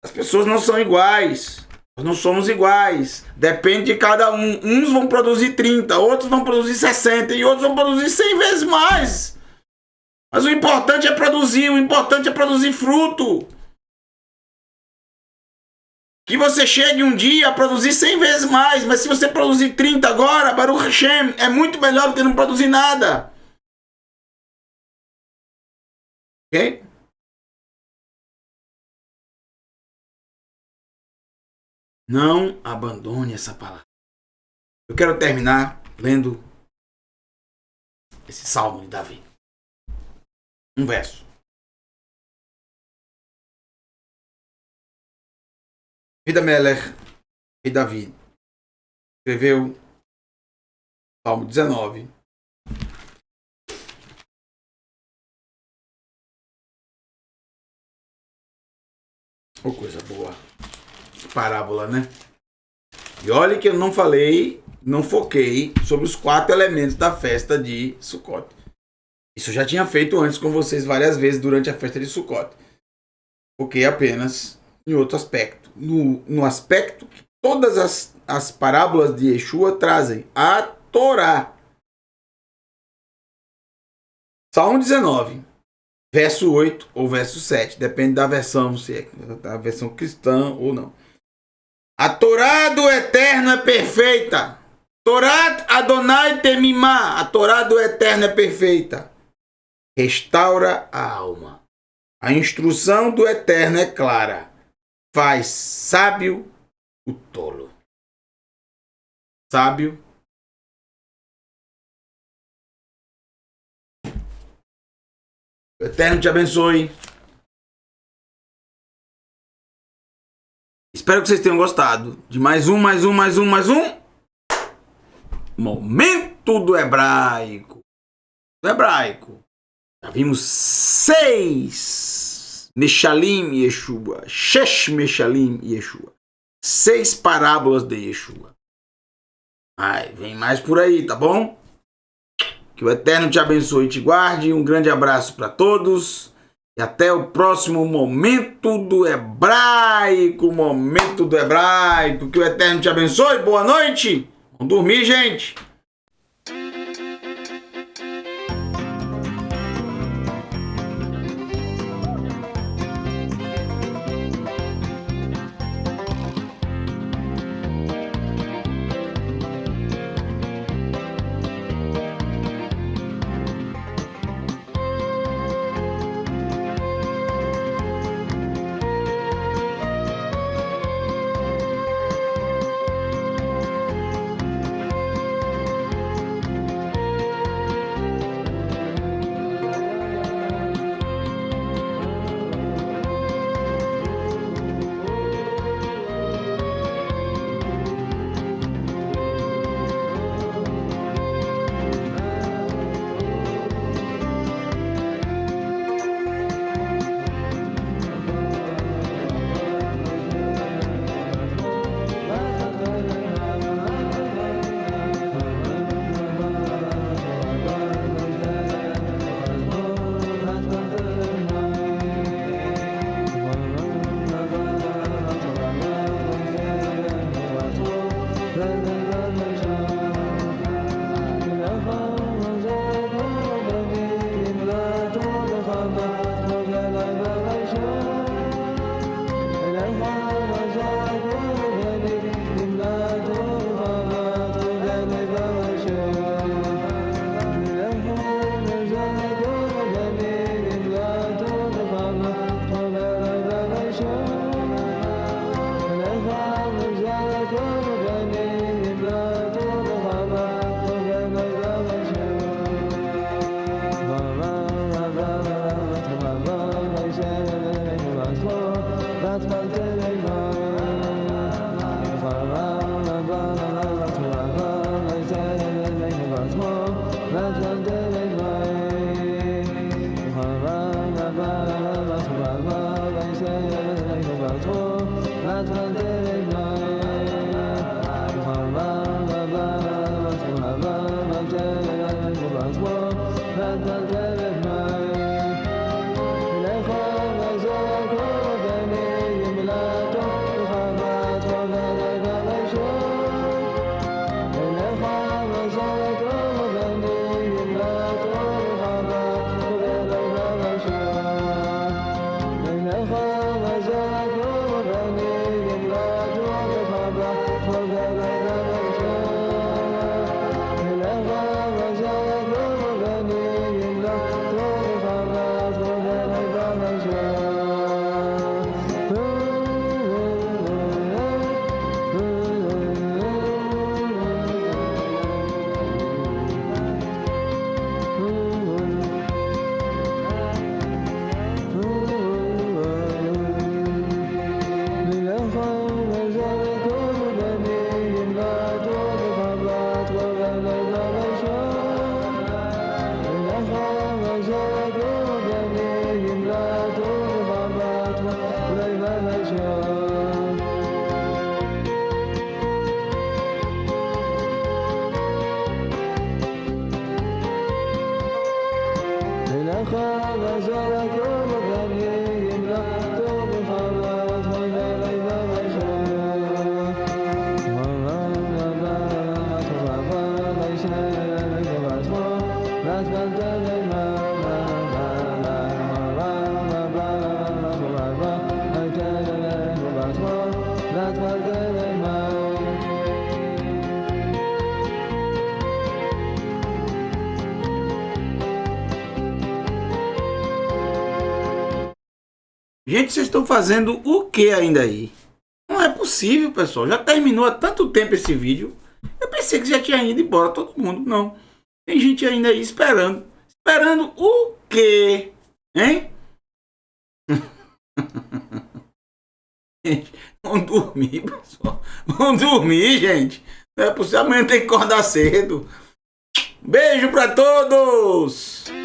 As pessoas não são iguais. Nós não somos iguais. Depende de cada um. Uns vão produzir 30, outros vão produzir 60 e outros vão produzir 100 vezes mais. Mas o importante é produzir, o importante é produzir fruto. Que você chegue um dia a produzir 100 vezes mais, mas se você produzir 30 agora, Baruch Hashem, é muito melhor do que não produzir nada. Ok? Não abandone essa palavra. Eu quero terminar lendo esse salmo de Davi. Um verso. Vida Melech e Davi escreveu Salmo 19. Oh, coisa boa. Parábola, né? E olha que eu não falei, não foquei sobre os 4 elementos da festa de Sukkot. Isso eu já tinha feito antes com vocês várias vezes durante a festa de Sukkot. Foquei apenas em outro aspecto. No aspecto que todas as parábolas de Yeshua trazem. A Torá. Salmo 19. Verso 8 ou verso 7. Depende da versão, se é a versão cristã ou não. A Torá do Eterno é perfeita. Torá Adonai Temimá. A Torá do Eterno é perfeita. Restaura a alma. A instrução do Eterno é clara. Faz sábio o tolo. Sábio. O Eterno te abençoe. Espero que vocês tenham gostado de mais um Momento do Hebraico. Já vimos 6 Meshalim e Yeshua. 6 Meshalim e Yeshua. 6 parábolas de Yeshua. Vem mais por aí, tá bom? Que o Eterno te abençoe e te guarde. Um grande abraço para todos. E até o próximo Momento do Hebraico. Que o Eterno te abençoe. Boa noite. Vamos dormir, gente. Gente, vocês estão fazendo o que ainda aí? Não é possível, pessoal. Já terminou há tanto tempo esse vídeo. Eu pensei que já tinha ido embora todo mundo. Não. Tem gente ainda aí esperando. Esperando o quê? Hein? Gente, vamos dormir, pessoal. Vamos dormir, gente. Não é possível. Amanhã tem que acordar cedo. Beijo pra todos!